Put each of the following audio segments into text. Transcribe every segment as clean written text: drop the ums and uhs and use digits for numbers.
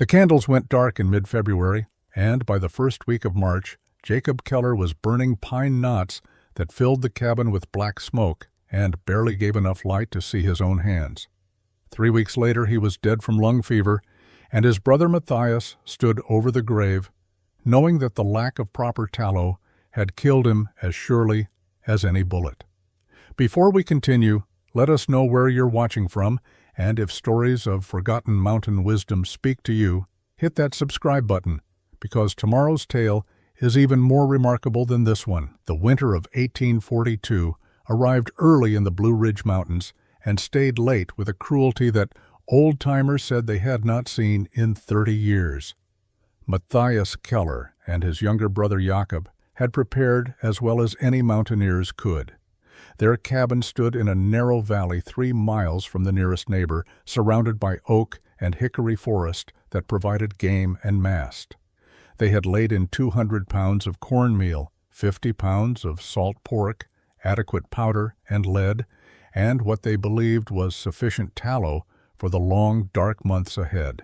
The candles went dark in mid-February, and by the first week of March, Jacob Keller was burning pine knots that filled the cabin with black smoke and barely gave enough light to see his own hands. 3 weeks later, he was dead from lung fever, and his brother Matthias stood over the grave, knowing that the lack of proper tallow had killed him as surely as any bullet. Before we continue, let us know where you're watching from, and if stories of forgotten mountain wisdom speak to you, hit that subscribe button, because tomorrow's tale is even more remarkable than this one. The winter of 1842 arrived early in the Blue Ridge Mountains and stayed late with a cruelty that old-timers said they had not seen in 30 years. Matthias Keller and his younger brother Jakob had prepared as well as any mountaineers could. Their cabin stood in a narrow valley 3 miles from the nearest neighbor, surrounded by oak and hickory forest that provided game and mast. They had laid in 200 pounds of cornmeal, 50 pounds of salt pork, adequate powder and lead, and what they believed was sufficient tallow for the long, dark months ahead.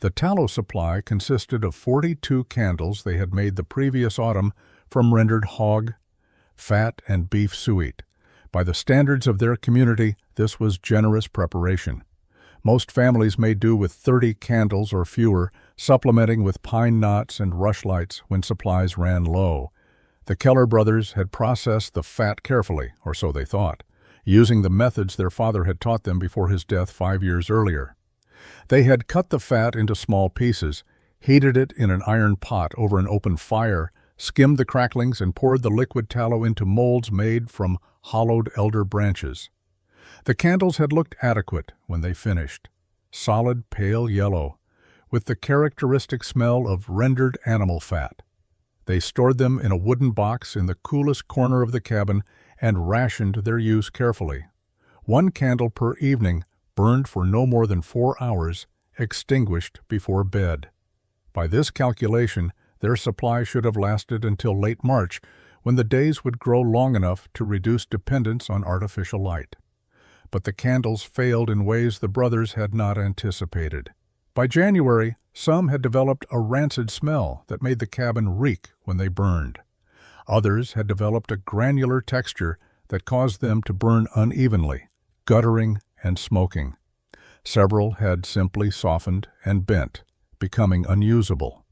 The tallow supply consisted of 42 candles they had made the previous autumn from rendered hog, fat, and beef suet. By the standards of their community, this was generous preparation. Most families made do with 30 candles or fewer, supplementing with pine knots and rushlights when supplies ran low. The Keller brothers had processed the fat carefully, or so they thought, using the methods their father had taught them before his death 5 years earlier. They had cut the fat into small pieces, heated it in an iron pot over an open fire, skimmed the cracklings, and poured the liquid tallow into molds made from hollowed elder branches. The candles had looked adequate when they finished, solid pale yellow, with the characteristic smell of rendered animal fat. They stored them in a wooden box in the coolest corner of the cabin and rationed their use carefully. 1 candle per evening, burned for no more than 4 hours, extinguished before bed. By this calculation, their supply should have lasted until late March, when the days would grow long enough to reduce dependence on artificial light. But the candles failed in ways the brothers had not anticipated. By January, some had developed a rancid smell that made the cabin reek when they burned. Others had developed a granular texture that caused them to burn unevenly, guttering and smoking. Several had simply softened and bent, becoming unusable.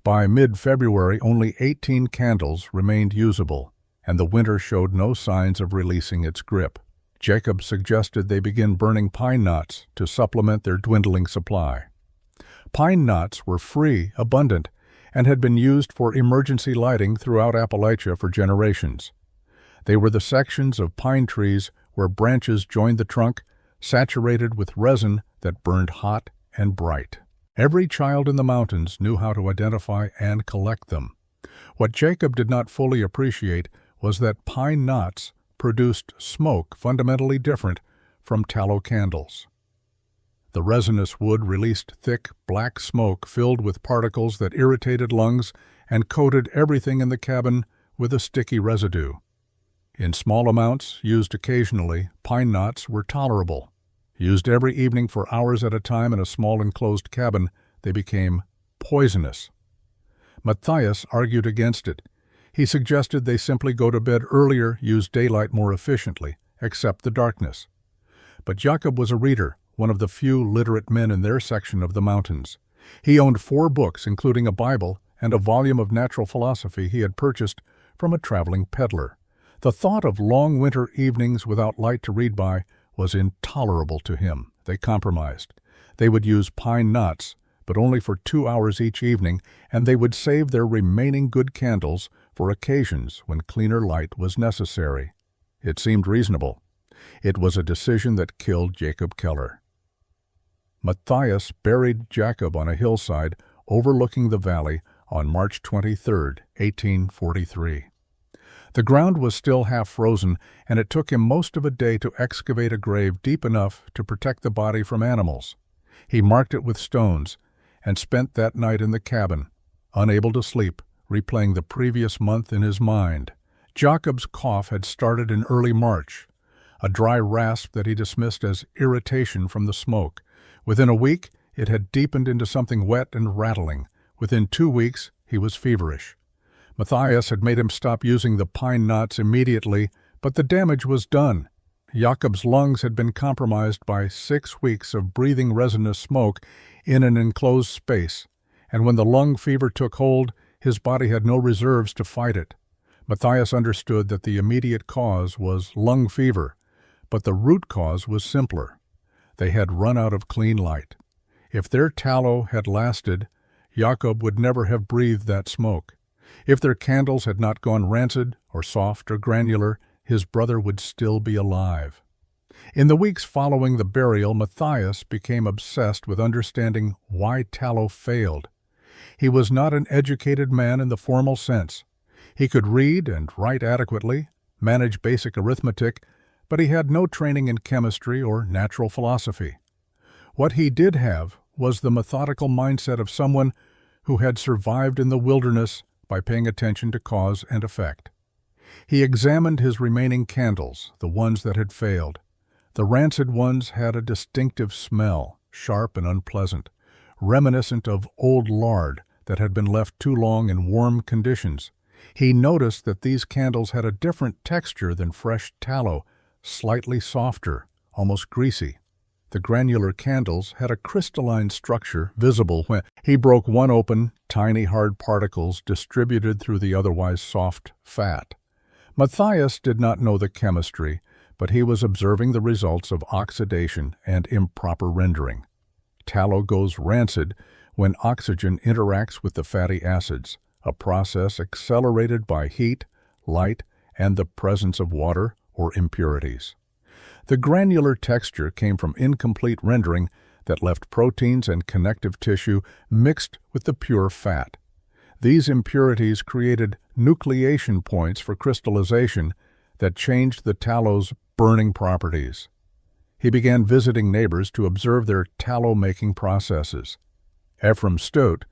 By mid-February, only 18 candles remained usable, and the winter showed no signs of releasing its grip. Jacob suggested they begin burning pine knots to supplement their dwindling supply. Pine knots were free, abundant, and had been used for emergency lighting throughout Appalachia for generations. They were the sections of pine trees where branches joined the trunk, saturated with resin that burned hot and bright. Every child in the mountains knew how to identify and collect them. What Jacob did not fully appreciate was that pine knots produced smoke fundamentally different from tallow candles. The resinous wood released thick, black smoke filled with particles that irritated lungs and coated everything in the cabin with a sticky residue. In small amounts, used occasionally, pine knots were tolerable. Used every evening for hours at a time in a small enclosed cabin, they became poisonous. Matthias argued against it. He suggested they simply go to bed earlier, use daylight more efficiently, accept the darkness. But Jacob was a reader, one of the few literate men in their section of the mountains. He owned 4 books, including a Bible and a volume of natural philosophy he had purchased from a traveling peddler. The thought of long winter evenings without light to read by was intolerable to him. They compromised. They would use pine knots, but only for 2 hours each evening, and they would save their remaining good candles for occasions when cleaner light was necessary. It seemed reasonable. It was a decision that killed Jacob Keller. Matthias buried Jacob on a hillside overlooking the valley on March 23, 1843. The ground was still half frozen, and it took him most of a day to excavate a grave deep enough to protect the body from animals. He marked it with stones and spent that night in the cabin, unable to sleep, replaying the previous month in his mind. Jacob's cough had started in early March, a dry rasp that he dismissed as irritation from the smoke. Within a week, it had deepened into something wet and rattling. Within 2 weeks, he was feverish. Matthias had made him stop using the pine knots immediately, but the damage was done. Jakob's lungs had been compromised by 6 weeks of breathing resinous smoke in an enclosed space, and when the lung fever took hold, his body had no reserves to fight it. Matthias understood that the immediate cause was lung fever, but the root cause was simpler. They had run out of clean light. If their tallow had lasted, Jakob would never have breathed that smoke. If their candles had not gone rancid or soft or granular, his brother would still be alive. In the weeks following the burial, Matthias became obsessed with understanding why tallow failed. He was not an educated man in the formal sense. He could read and write adequately, manage basic arithmetic, but he had no training in chemistry or natural philosophy. What he did have was the methodical mindset of someone who had survived in the wilderness by paying attention to cause and effect. He examined his remaining candles, the ones that had failed. The rancid ones had a distinctive smell, sharp and unpleasant, reminiscent of old lard that had been left too long in warm conditions. He noticed that these candles had a different texture than fresh tallow, slightly softer, almost greasy. The granular candles had a crystalline structure visible when he broke one open, tiny hard particles distributed through the otherwise soft fat. Matthias did not know the chemistry, but he was observing the results of oxidation and improper rendering. Tallow goes rancid when oxygen interacts with the fatty acids, a process accelerated by heat, light, and the presence of water or impurities. The granular texture came from incomplete rendering that left proteins and connective tissue mixed with the pure fat. These impurities created nucleation points for crystallization that changed the tallow's burning properties. He began visiting neighbors to observe their tallow-making processes. Ephraim Stout,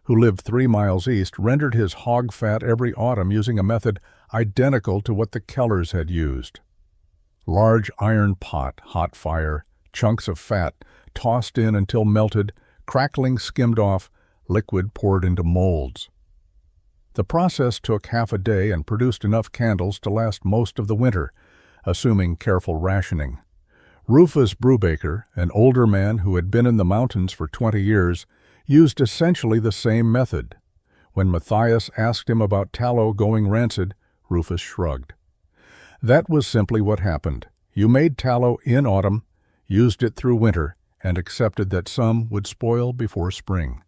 who lived 3 miles east, rendered his hog fat every autumn using a method identical to what the Kellers had used. Large iron pot, hot fire, chunks of fat tossed in until melted, crackling skimmed off, liquid poured into molds. The process took half a day and produced enough candles to last most of the winter, assuming careful rationing. Rufus Brubaker, an older man who had been in the mountains for 20 years, used essentially the same method. When Matthias asked him about tallow going rancid, Rufus shrugged. That was simply what happened. You made tallow in autumn, used it through winter, and accepted that some would spoil before spring.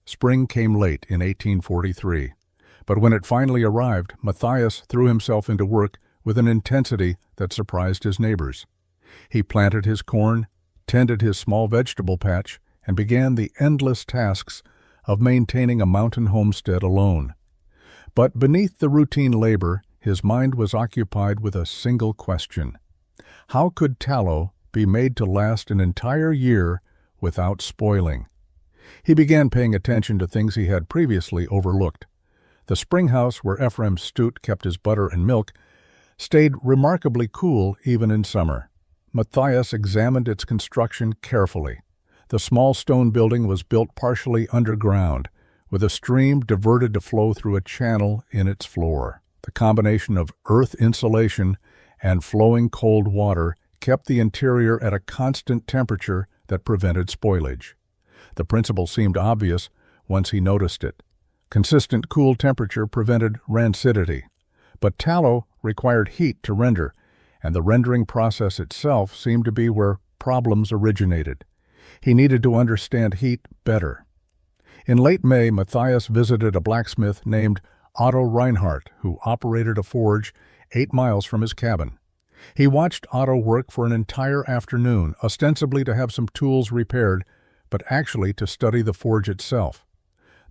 Spring came late in 1843, but when it finally arrived, Matthias threw himself into work with an intensity that surprised his neighbors. He planted his corn, tended his small vegetable patch, and began the endless tasks of maintaining a mountain homestead alone. But beneath the routine labor, his mind was occupied with a single question. How could tallow be made to last an entire year without spoiling? He began paying attention to things he had previously overlooked. The spring house where Ephraim Stout kept his butter and milk stayed remarkably cool even in summer. Matthias examined its construction carefully. The small stone building was built partially underground, with a stream diverted to flow through a channel in its floor. The combination of earth insulation and flowing cold water kept the interior at a constant temperature that prevented spoilage. The principle seemed obvious once he noticed it. Consistent cool temperature prevented rancidity. But tallow required heat to render, and the rendering process itself seemed to be where problems originated. He needed to understand heat better. In late May, Matthias visited a blacksmith named Otto Reinhardt, who operated a forge 8 miles from his cabin. He watched Otto work for an entire afternoon, ostensibly to have some tools repaired, but actually to study the forge itself.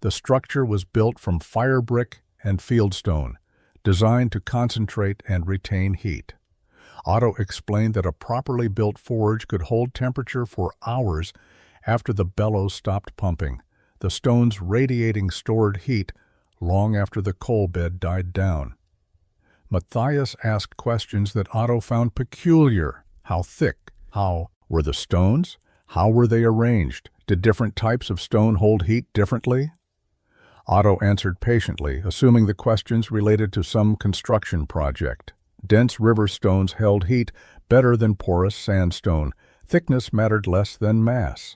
The structure was built from fire brick and fieldstone, designed to concentrate and retain heat. Otto explained that a properly built forge could hold temperature for hours after the bellows stopped pumping, the stones radiating stored heat long after the coal bed died down. Matthias asked questions that Otto found peculiar. How thick? How were the stones? How were they arranged? Did different types of stone hold heat differently? Otto answered patiently, assuming the questions related to some construction project. Dense river stones held heat better than porous sandstone. Thickness mattered less than mass.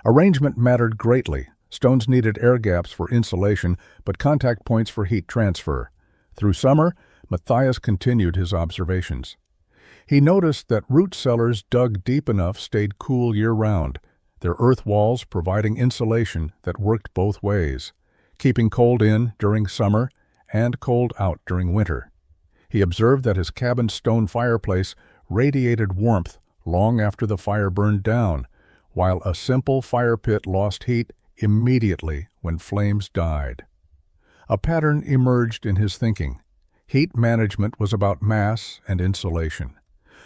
Arrangement mattered greatly. Stones needed air gaps for insulation, but contact points for heat transfer. Through summer, Matthias continued his observations. He noticed that root cellars dug deep enough stayed cool year-round, their earth walls providing insulation that worked both ways, keeping cold in during summer and cold out during winter. He observed that his cabin's stone fireplace radiated warmth long after the fire burned down, while a simple fire pit lost heat immediately when flames died. A pattern emerged in his thinking. Heat management was about mass and insulation.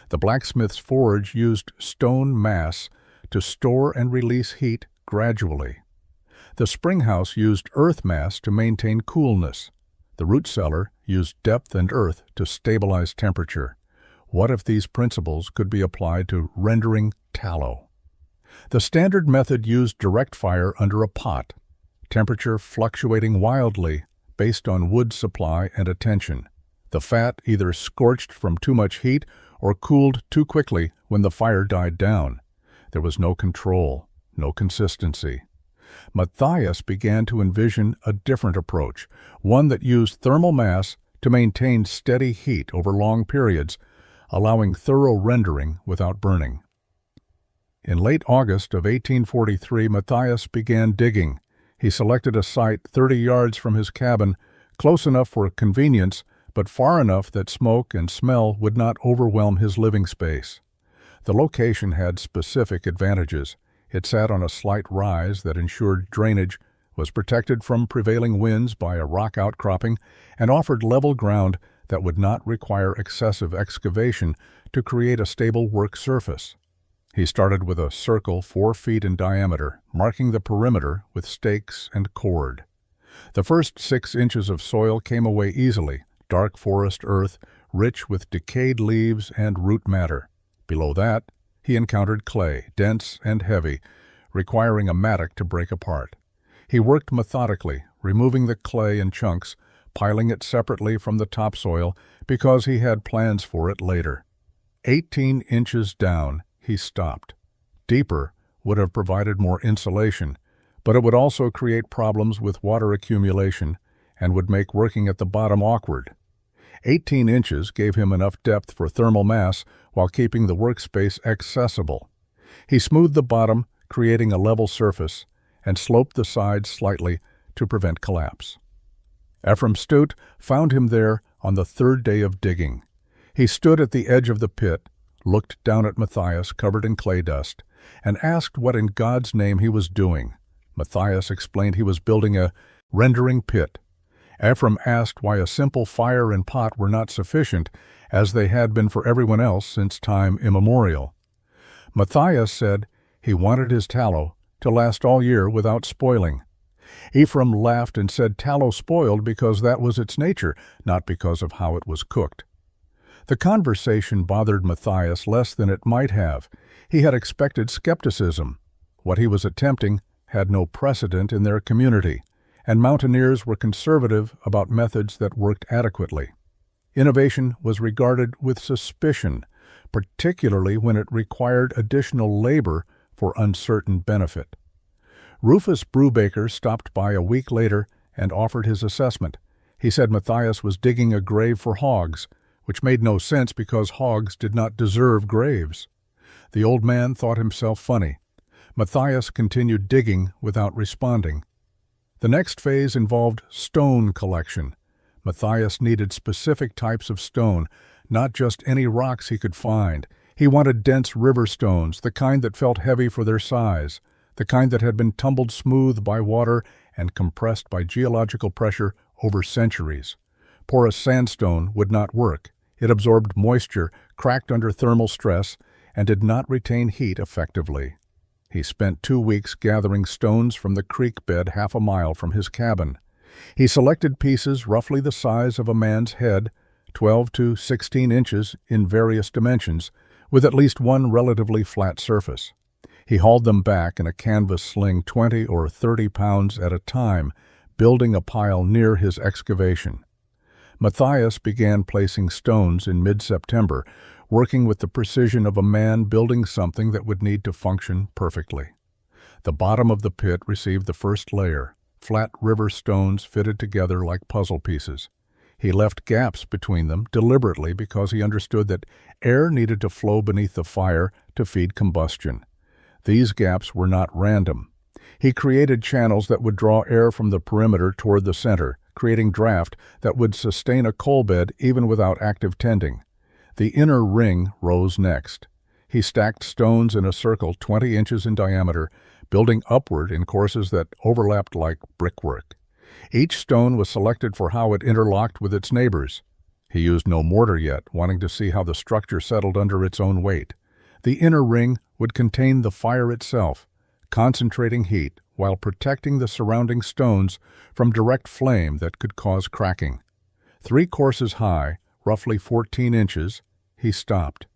The blacksmith's forge used stone mass to store and release heat gradually. The spring house used earth mass to maintain coolness. The root cellar used depth and earth to stabilize temperature. What if these principles could be applied to rendering tallow? The standard method used direct fire under a pot, temperature fluctuating wildly based on wood supply and attention. The fat either scorched from too much heat or cooled too quickly when the fire died down. There was no control, no consistency. Matthias began to envision a different approach, one that used thermal mass to maintain steady heat over long periods, allowing thorough rendering without burning. In late August of 1843, Matthias began digging. He selected a site 30 yards from his cabin, close enough for convenience, but far enough that smoke and smell would not overwhelm his living space. The location had specific advantages. It sat on a slight rise that ensured drainage, was protected from prevailing winds by a rock outcropping, and offered level ground that would not require excessive excavation to create a stable work surface. He started with a circle 4 feet in diameter, marking the perimeter with stakes and cord. The first 6 inches of soil came away easily, dark forest earth, rich with decayed leaves and root matter. Below that, he encountered clay, dense and heavy, requiring a mattock to break apart. He worked methodically, removing the clay in chunks, piling it separately from the topsoil because he had plans for it later. 18 inches down, he stopped. Deeper would have provided more insulation, but it would also create problems with water accumulation and would make working at the bottom awkward. 18 inches gave him enough depth for thermal mass while keeping the workspace accessible. He smoothed the bottom, creating a level surface, and sloped the sides slightly to prevent collapse. Ephraim Stute found him there on the 3rd day of digging. He stood at the edge of the pit, looked down at Matthias covered in clay dust, and asked what in God's name he was doing. Matthias explained he was building a rendering pit. Ephraim asked why a simple fire and pot were not sufficient, as they had been for everyone else since time immemorial. Matthias said he wanted his tallow to last all year without spoiling. Ephraim laughed and said tallow spoiled because that was its nature, not because of how it was cooked. The conversation bothered Matthias less than it might have. He had expected skepticism. What he was attempting had no precedent in their community, and mountaineers were conservative about methods that worked adequately. Innovation was regarded with suspicion, particularly when it required additional labor for uncertain benefit. Rufus Brubaker stopped by a week later and offered his assessment. He said Matthias was digging a grave for hogs, which made no sense because hogs did not deserve graves. The old man thought himself funny. Matthias continued digging without responding. The next phase involved stone collection. Matthias needed specific types of stone, not just any rocks he could find. He wanted dense river stones, the kind that felt heavy for their size, the kind that had been tumbled smooth by water and compressed by geological pressure over centuries. Porous sandstone would not work. It absorbed moisture, cracked under thermal stress, and did not retain heat effectively. He spent 2 weeks gathering stones from the creek bed half a mile from his cabin. He selected pieces roughly the size of a man's head, 12 to 16 inches in various dimensions, with at least one relatively flat surface. He hauled them back in a canvas sling 20 or 30 pounds at a time, building a pile near his excavation. Matthias began placing stones in mid-September, working with the precision of a man building something that would need to function perfectly. The bottom of the pit received the first layer, flat river stones fitted together like puzzle pieces. He left gaps between them deliberately because he understood that air needed to flow beneath the fire to feed combustion. These gaps were not random. He created channels that would draw air from the perimeter toward the center, creating draft that would sustain a coal bed even without active tending. The inner ring rose next. He stacked stones in a circle 20 inches in diameter, building upward in courses that overlapped like brickwork. Each stone was selected for how it interlocked with its neighbors. He used no mortar yet, wanting to see how the structure settled under its own weight. The inner ring would contain the fire itself, concentrating heat while protecting the surrounding stones from direct flame that could cause cracking. 3 courses high, roughly 14 inches, he stopped.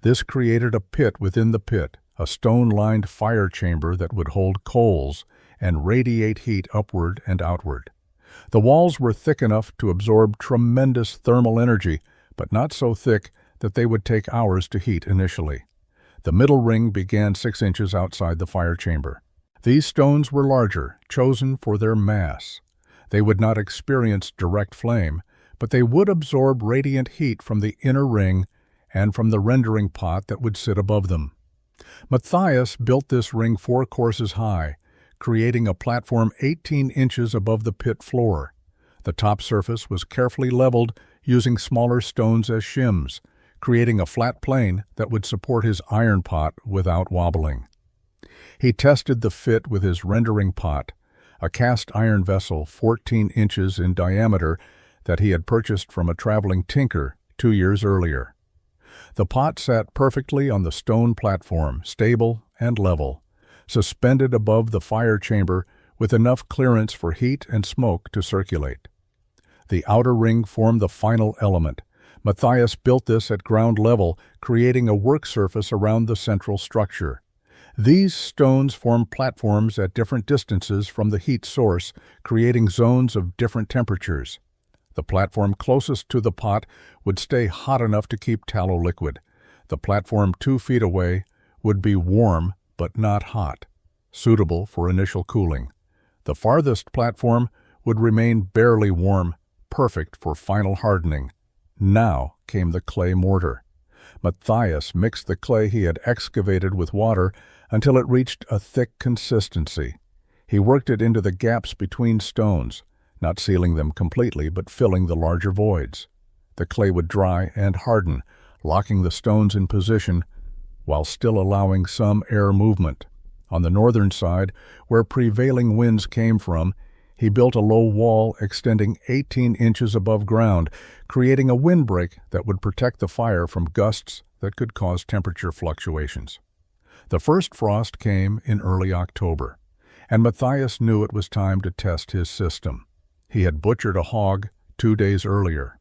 This created a pit within the pit, a stone-lined fire chamber that would hold coals and radiate heat upward and outward. The walls were thick enough to absorb tremendous thermal energy, but not so thick that they would take hours to heat initially. The middle ring began 6 inches outside the fire chamber. These stones were larger, chosen for their mass. They would not experience direct flame, but they would absorb radiant heat from the inner ring and from the rendering pot that would sit above them. Matthias built this ring 4 courses high, creating a platform 18 inches above the pit floor. The top surface was carefully leveled using smaller stones as shims, creating a flat plane that would support his iron pot without wobbling. He tested the fit with his rendering pot, a cast iron vessel 14 inches in diameter that he had purchased from a traveling tinker 2 years earlier. The pot sat perfectly on the stone platform, stable and level, suspended above the fire chamber with enough clearance for heat and smoke to circulate. The outer ring formed the final element. Matthias built this at ground level, creating a work surface around the central structure. These stones formed platforms at different distances from the heat source, creating zones of different temperatures. The platform closest to the pot would stay hot enough to keep tallow liquid. The platform 2 feet away would be warm but not hot, suitable for initial cooling. The farthest platform would remain barely warm, perfect for final hardening. Now came the clay mortar. Matthias mixed the clay he had excavated with water until it reached a thick consistency. He worked it into the gaps between stones, not sealing them completely but filling the larger voids. The clay would dry and harden, locking the stones in position while still allowing some air movement. On the northern side, where prevailing winds came from, he built a low wall extending 18 inches above ground, creating a windbreak that would protect the fire from gusts that could cause temperature fluctuations. The first frost came in early October, and Matthias knew it was time to test his system. He had butchered a hog 2 days earlier,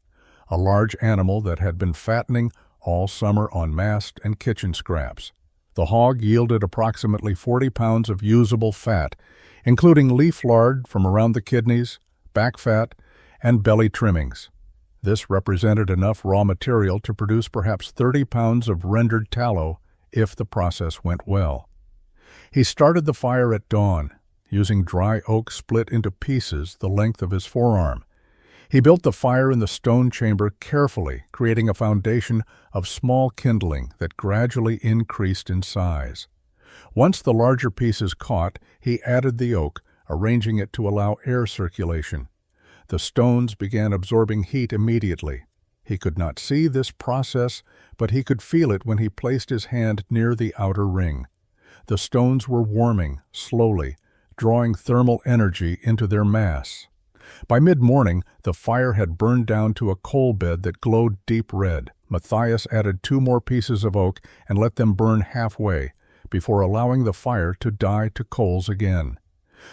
a large animal that had been fattening all summer on mast and kitchen scraps. The hog yielded approximately 40 pounds of usable fat, including leaf lard from around the kidneys, back fat, and belly trimmings. This represented enough raw material to produce perhaps 30 pounds of rendered tallow if the process went well. He started the fire at dawn, using dry oak split into pieces the length of his forearm. He built the fire in the stone chamber carefully, creating a foundation of small kindling that gradually increased in size. Once the larger pieces caught, he added the oak, arranging it to allow air circulation. The stones began absorbing heat immediately. He could not see this process, but he could feel it when he placed his hand near the outer ring. The stones were warming, slowly, drawing thermal energy into their mass. By mid-morning, the fire had burned down to a coal bed that glowed deep red. Matthias added 2 more pieces of oak and let them burn halfway, before allowing the fire to die to coals again.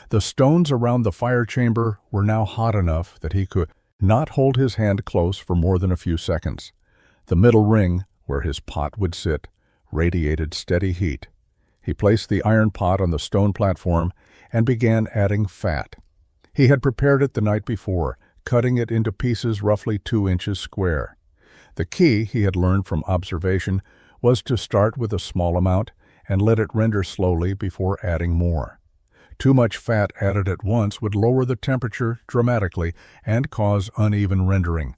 The stones around the fire chamber were now hot enough that he could not hold his hand close for more than a few seconds. The middle ring, where his pot would sit, radiated steady heat. He placed the iron pot on the stone platform and began adding fat. He had prepared it the night before, cutting it into pieces roughly 2 inches square. The key, he had learned from observation, was to start with a small amount and let it render slowly before adding more. Too much fat added at once would lower the temperature dramatically and cause uneven rendering.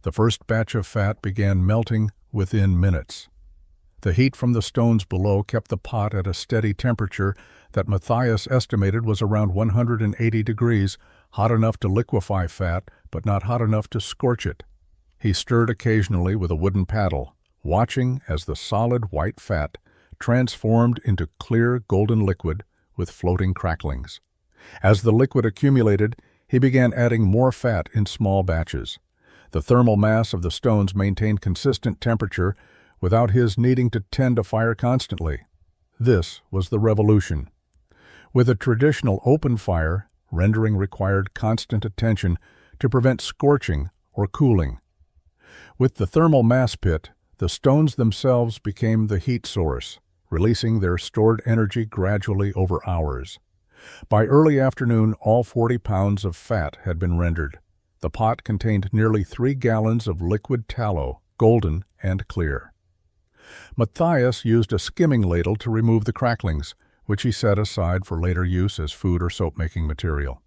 The first batch of fat began melting within minutes. The heat from the stones below kept the pot at a steady temperature that Matthias estimated was around 180 degrees, hot enough to liquefy fat, but not hot enough to scorch it. He stirred occasionally with a wooden paddle, watching as the solid white fat transformed into clear golden liquid with floating cracklings. As the liquid accumulated, he began adding more fat in small batches. The thermal mass of the stones maintained consistent temperature without his needing to tend a fire constantly. This was the revolution. With a traditional open fire, rendering required constant attention to prevent scorching or cooling. With the thermal mass pit, the stones themselves became the heat source, releasing their stored energy gradually over hours. By early afternoon, all 40 pounds of fat had been rendered. The pot contained nearly 3 gallons of liquid tallow, golden and clear. Matthias used a skimming ladle to remove the cracklings, which he set aside for later use as food or soap-making material.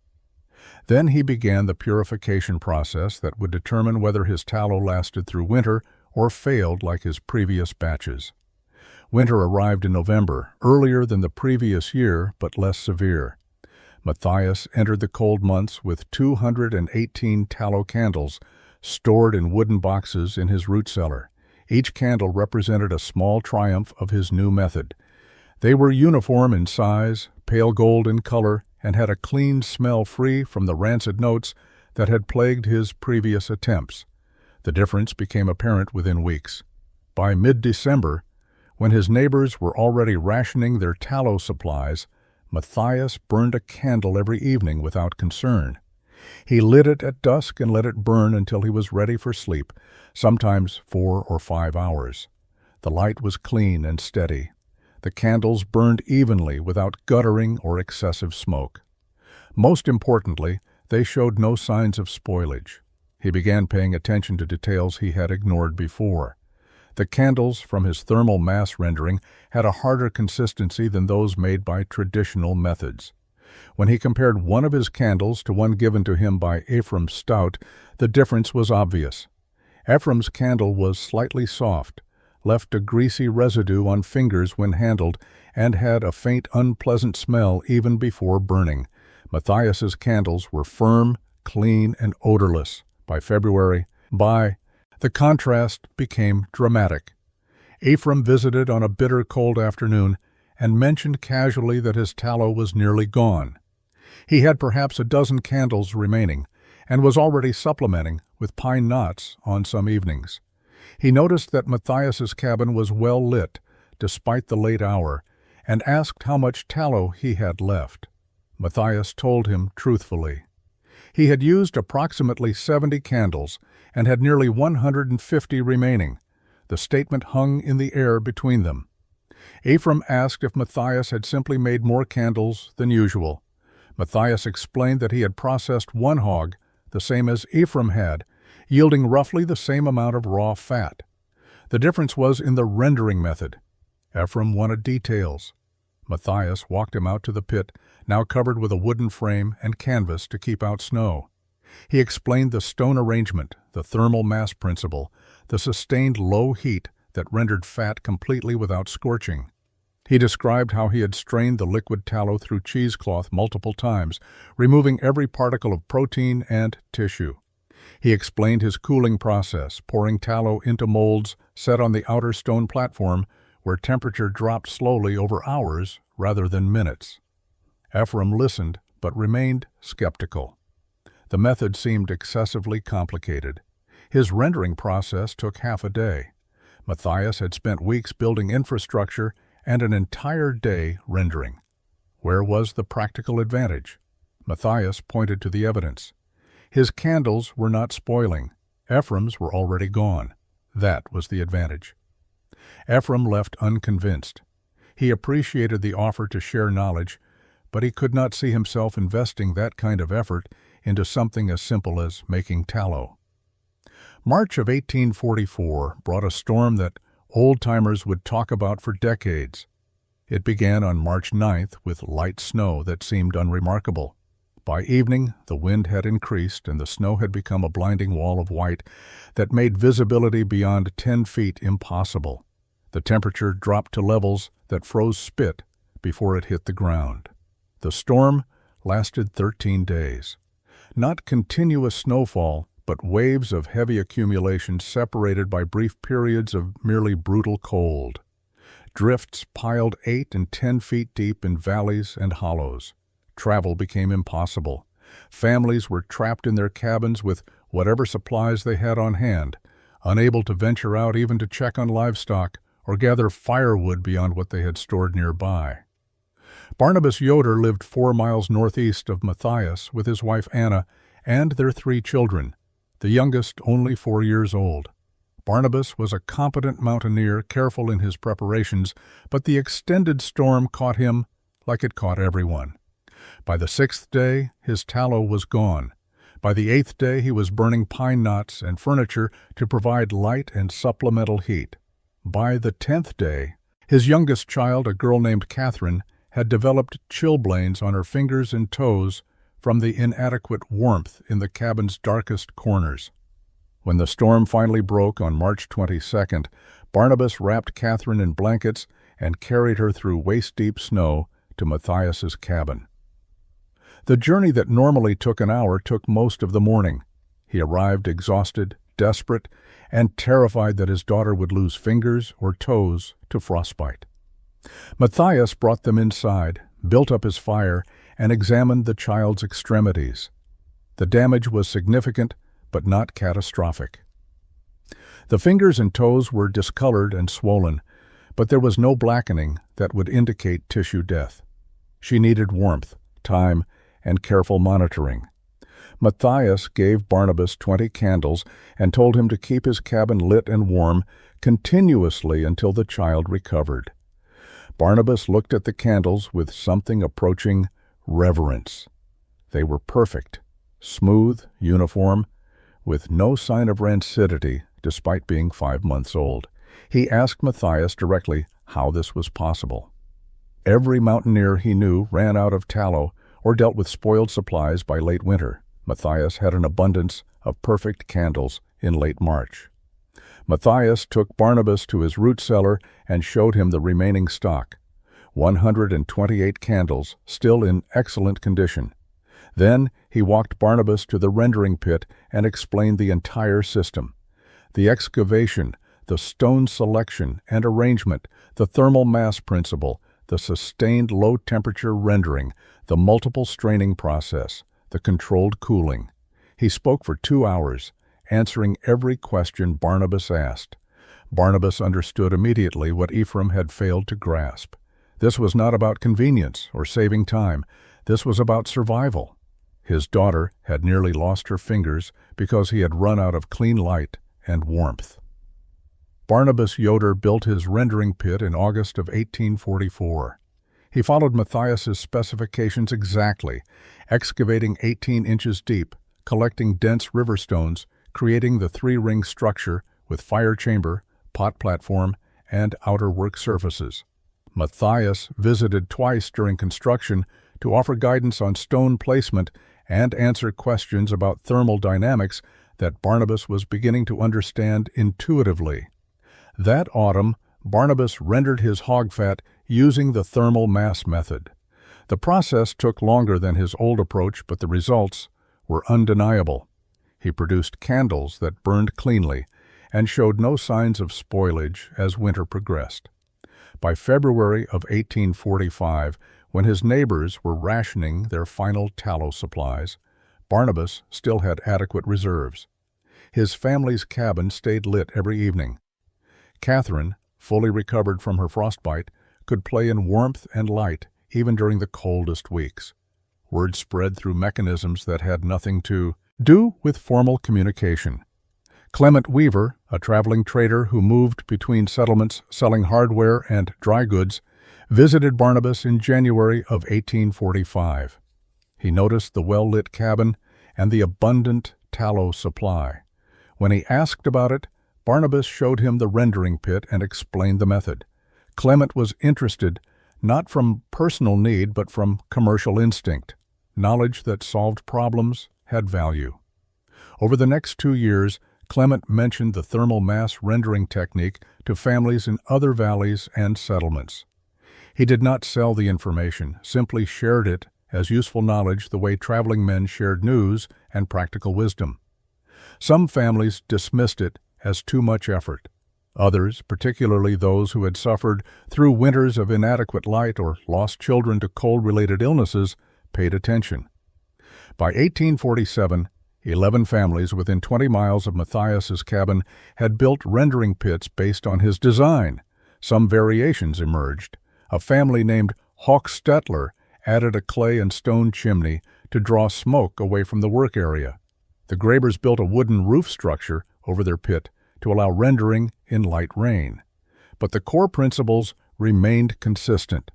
Then he began the purification process that would determine whether his tallow lasted through winter or failed like his previous batches. Winter arrived in November, earlier than the previous year, but less severe. Matthias entered the cold months with 218 tallow candles stored in wooden boxes in his root cellar. Each candle represented a small triumph of his new method. They were uniform in size, pale gold in color, and had a clean smell free from the rancid notes that had plagued his previous attempts. The difference became apparent within weeks. By mid-December, when his neighbors were already rationing their tallow supplies, Matthias burned a candle every evening without concern. He lit it at dusk and let it burn until he was ready for sleep, sometimes 4 or 5 hours. The light was clean and steady. The candles burned evenly without guttering or excessive smoke. Most importantly, they showed no signs of spoilage. He began paying attention to details he had ignored before. The candles from his thermal mass rendering had a harder consistency than those made by traditional methods. When he compared one of his candles to one given to him by Ephraim Stout, the difference was obvious. Ephraim's candle was slightly soft, left a greasy residue on fingers when handled, and had a faint, unpleasant smell even before burning. Matthias's candles were firm, clean, and odorless. By February, the contrast became dramatic. Ephraim visited on a bitter cold afternoon and mentioned casually that his tallow was nearly gone. He had perhaps a dozen candles remaining and was already supplementing with pine knots on some evenings. He noticed that Matthias's cabin was well lit, despite the late hour, and asked how much tallow he had left. Matthias told him truthfully. He had used approximately 70 candles and had nearly 150 remaining. The statement hung in the air between them. Ephraim asked if Matthias had simply made more candles than usual. Matthias explained that he had processed one hog, the same as Ephraim had, yielding roughly the same amount of raw fat. The difference was in the rendering method. Ephraim wanted details. Matthias walked him out to the pit, now covered with a wooden frame and canvas to keep out snow. He explained the stone arrangement, the thermal mass principle, the sustained low heat that rendered fat completely without scorching. He described how he had strained the liquid tallow through cheesecloth multiple times, removing every particle of protein and tissue. He explained his cooling process, pouring tallow into molds set on the outer stone platform where temperature dropped slowly over hours rather than minutes. Ephraim listened but remained skeptical. The method seemed excessively complicated. His rendering process took half a day. Matthias had spent weeks building infrastructure and an entire day rendering. Where was the practical advantage? Matthias pointed to the evidence. His candles were not spoiling. Ephraim's were already gone. That was the advantage. Ephraim left unconvinced. He appreciated the offer to share knowledge, but he could not see himself investing that kind of effort into something as simple as making tallow. March of 1844 brought a storm that old-timers would talk about for decades. It began on March 9th with light snow that seemed unremarkable. By evening, the wind had increased and the snow had become a blinding wall of white that made visibility beyond 10 feet impossible. The temperature dropped to levels that froze spit before it hit the ground. The storm lasted 13 days. Not continuous snowfall, but waves of heavy accumulation separated by brief periods of merely brutal cold. Drifts piled 8 and 10 feet deep in valleys and hollows. Travel became impossible. Families were trapped in their cabins with whatever supplies they had on hand, unable to venture out even to check on livestock or gather firewood beyond what they had stored nearby. Barnabas Yoder lived 4 miles northeast of Matthias with his wife Anna and their 3 children, the youngest only 4 years old. Barnabas was a competent mountaineer, careful in his preparations, but the extended storm caught him like it caught everyone. By the 6th day, his tallow was gone. By the 8th day, he was burning pine knots and furniture to provide light and supplemental heat. By the 10th day, his youngest child, a girl named Catherine, had developed chilblains on her fingers and toes from the inadequate warmth in the cabin's darkest corners. When the storm finally broke on March 22nd, Barnabas wrapped Catherine in blankets and carried her through waist-deep snow to Matthias's cabin. The journey that normally took an hour took most of the morning. He arrived exhausted, desperate, and terrified that his daughter would lose fingers or toes to frostbite. Matthias brought them inside, built up his fire, and examined the child's extremities. The damage was significant, but not catastrophic. The fingers and toes were discolored and swollen, but there was no blackening that would indicate tissue death. She needed warmth, time, and careful monitoring. Matthias gave Barnabas 20 candles and told him to keep his cabin lit and warm continuously until the child recovered. Barnabas looked at the candles with something approaching reverence. They were perfect, smooth, uniform, with no sign of rancidity despite being 5 months old. He asked Matthias directly how this was possible. Every mountaineer he knew ran out of tallow or dealt with spoiled supplies by late winter. Matthias had an abundance of perfect candles in late March. Matthias took Barnabas to his root cellar and showed him the remaining stock, 128 candles, still in excellent condition. Then he walked Barnabas to the rendering pit and explained the entire system. The excavation, the stone selection and arrangement, the thermal mass principle, the sustained low-temperature rendering, the multiple straining process, the controlled cooling. He spoke for 2 hours, answering every question Barnabas asked. Barnabas understood immediately what Ephraim had failed to grasp. This was not about convenience or saving time. This was about survival. His daughter had nearly lost her fingers because he had run out of clean light and warmth. Barnabas Yoder built his rendering pit in August of 1844. He followed Matthias's specifications exactly, excavating 18 inches deep, collecting dense river stones, creating the 3-ring structure with fire chamber, pot platform, and outer work surfaces. Matthias visited twice during construction to offer guidance on stone placement and answer questions about thermal dynamics that Barnabas was beginning to understand intuitively. That autumn, Barnabas rendered his hog fat using the thermal mass method. The process took longer than his old approach, but the results were undeniable. He produced candles that burned cleanly and showed no signs of spoilage as winter progressed. By February of 1845, when his neighbors were rationing their final tallow supplies, Barnabas still had adequate reserves. His family's cabin stayed lit every evening. Catherine, fully recovered from her frostbite, could play in warmth and light even during the coldest weeks. Word spread through mechanisms that had nothing to do with formal communication. Clement Weaver, a traveling trader who moved between settlements selling hardware and dry goods, visited Barnabas in January of 1845. He noticed the well-lit cabin and the abundant tallow supply. When he asked about it, Barnabas showed him the rendering pit and explained the method. Clement was interested, not from personal need but from commercial instinct. Knowledge that solved problems had value. Over the next 2 years, Clement mentioned the thermal mass rendering technique to families in other valleys and settlements. He did not sell the information, simply shared it as useful knowledge the way traveling men shared news and practical wisdom. Some families dismissed it as too much effort. Others, particularly those who had suffered through winters of inadequate light or lost children to cold-related illnesses, paid attention. By 1847, 11 families within 20 miles of Matthias's cabin had built rendering pits based on his design. Some variations emerged. A family named Hochstetler added a clay and stone chimney to draw smoke away from the work area. The Grabers built a wooden roof structure over their pit to allow rendering in light rain. But the core principles remained consistent.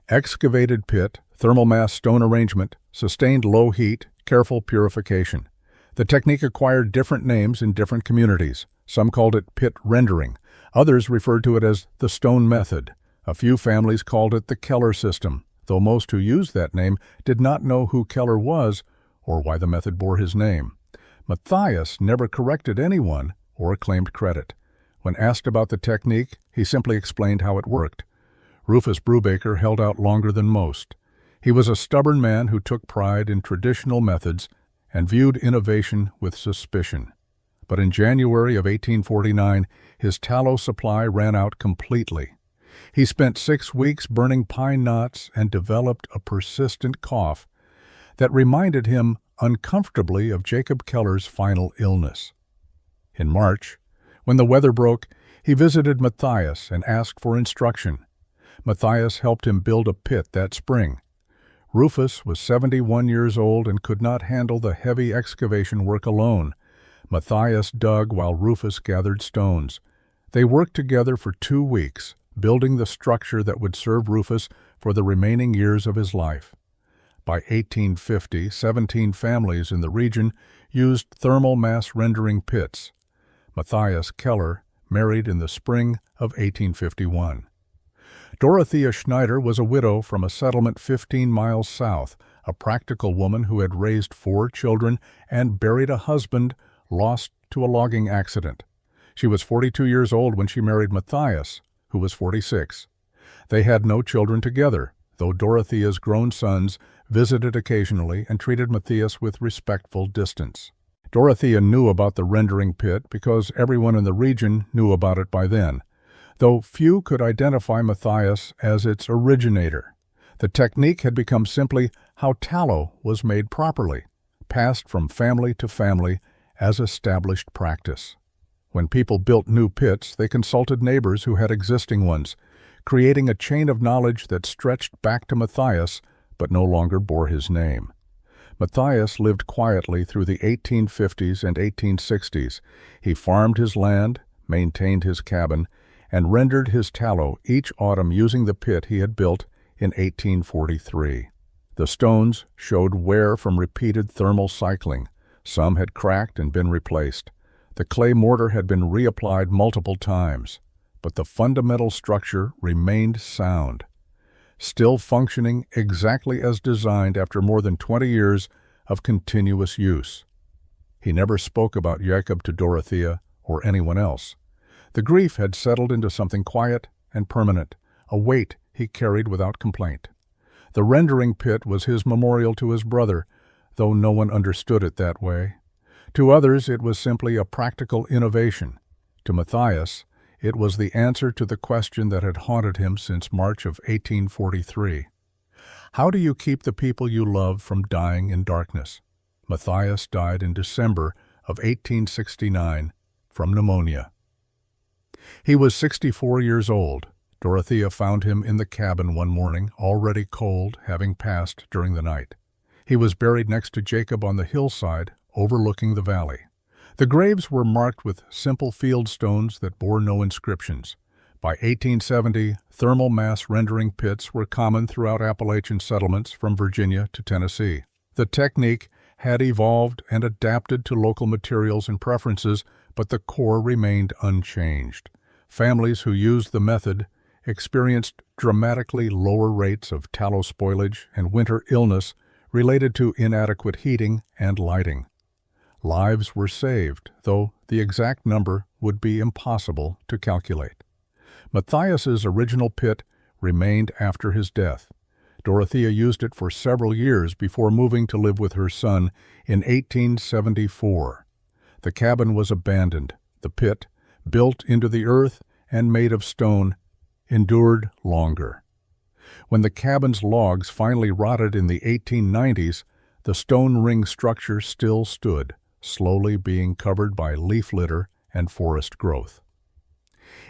Excavated pit, thermal mass stone arrangement, sustained low heat, careful purification. The technique acquired different names in different communities. Some called it pit rendering. Others referred to it as the stone method. A few families called it the Keller system, though most who used that name did not know who Keller was or why the method bore his name. Matthias never corrected anyone or claimed credit. When asked about the technique, he simply explained how it worked. Rufus Brubaker held out longer than most. He was a stubborn man who took pride in traditional methods and viewed innovation with suspicion. But in January of 1849, his tallow supply ran out completely. He spent 6 weeks burning pine knots and developed a persistent cough that reminded him uncomfortably of Jacob Keller's final illness. In March, when the weather broke, he visited Matthias and asked for instruction. Matthias helped him build a pit that spring. Rufus was 71 years old and could not handle the heavy excavation work alone. Matthias dug while Rufus gathered stones. They worked together for 2 weeks, building the structure that would serve Rufus for the remaining years of his life. By 1850, 17 families in the region used thermal mass rendering pits. Matthias Keller married in the spring of 1851. Dorothea Schneider was a widow from a settlement 15 miles south, a practical woman who had raised 4 children and buried a husband lost to a logging accident. She was 42 years old when she married Matthias, who was 46. They had no children together, though Dorothea's grown sons visited occasionally and treated Matthias with respectful distance. Dorothea knew about the rendering pit because everyone in the region knew about it by then, though few could identify Matthias as its originator. The technique had become simply how tallow was made properly, passed from family to family as established practice. When people built new pits, they consulted neighbors who had existing ones, creating a chain of knowledge that stretched back to Matthias but no longer bore his name. Matthias lived quietly through the 1850s and 1860s. He farmed his land, maintained his cabin, and rendered his tallow each autumn using the pit he had built in 1843. The stones showed wear from repeated thermal cycling. Some had cracked and been replaced. The clay mortar had been reapplied multiple times, but the fundamental structure remained sound, still functioning exactly as designed after more than 20 years of continuous use. He never spoke about Jacob to Dorothea or anyone else. The grief had settled into something quiet and permanent, a weight he carried without complaint. The rendering pit was his memorial to his brother, though no one understood it that way. To others, it was simply a practical innovation. To Matthias, it was the answer to the question that had haunted him since March of 1843. How do you keep the people you love from dying in darkness? Matthias died in December of 1869 from pneumonia. He was 64 years old. Dorothea found him in the cabin one morning, already cold, having passed during the night. He was buried next to Jacob on the hillside, overlooking the valley. The graves were marked with simple field stones that bore no inscriptions, By 1870, thermal mass rendering pits were common throughout Appalachian settlements from Virginia to Tennessee. The technique had evolved and adapted to local materials and preferences, but the core remained unchanged. Families who used the method experienced dramatically lower rates of tallow spoilage and winter illness related to inadequate heating and lighting. Lives were saved, though the exact number would be impossible to calculate. Matthias's original pit remained after his death. Dorothea used it for several years before moving to live with her son in 1874. The cabin was abandoned. The pit, built into the earth and made of stone, endured longer. When the cabin's logs finally rotted in the 1890s, the stone ring structure still stood, slowly being covered by leaf litter and forest growth.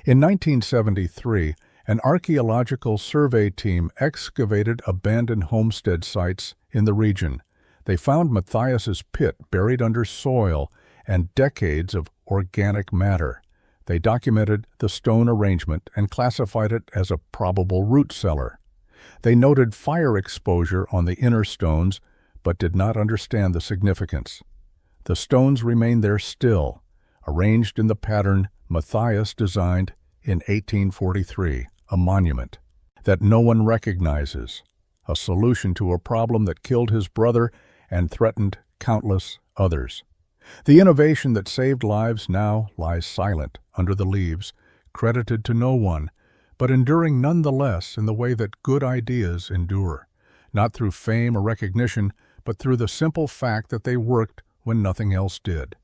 In 1973, an archaeological survey team excavated abandoned homestead sites in the region. They found Matthias's pit buried under soil and decades of organic matter. They documented the stone arrangement and classified it as a probable root cellar. They noted fire exposure on the inner stones, but did not understand the significance. The stones remain there still, arranged in the pattern Matthias designed in 1843, a monument that no one recognizes, a solution to a problem that killed his brother and threatened countless others. The innovation that saved lives now lies silent under the leaves, credited to no one, but enduring nonetheless in the way that good ideas endure, not through fame or recognition, but through the simple fact that they worked when nothing else did.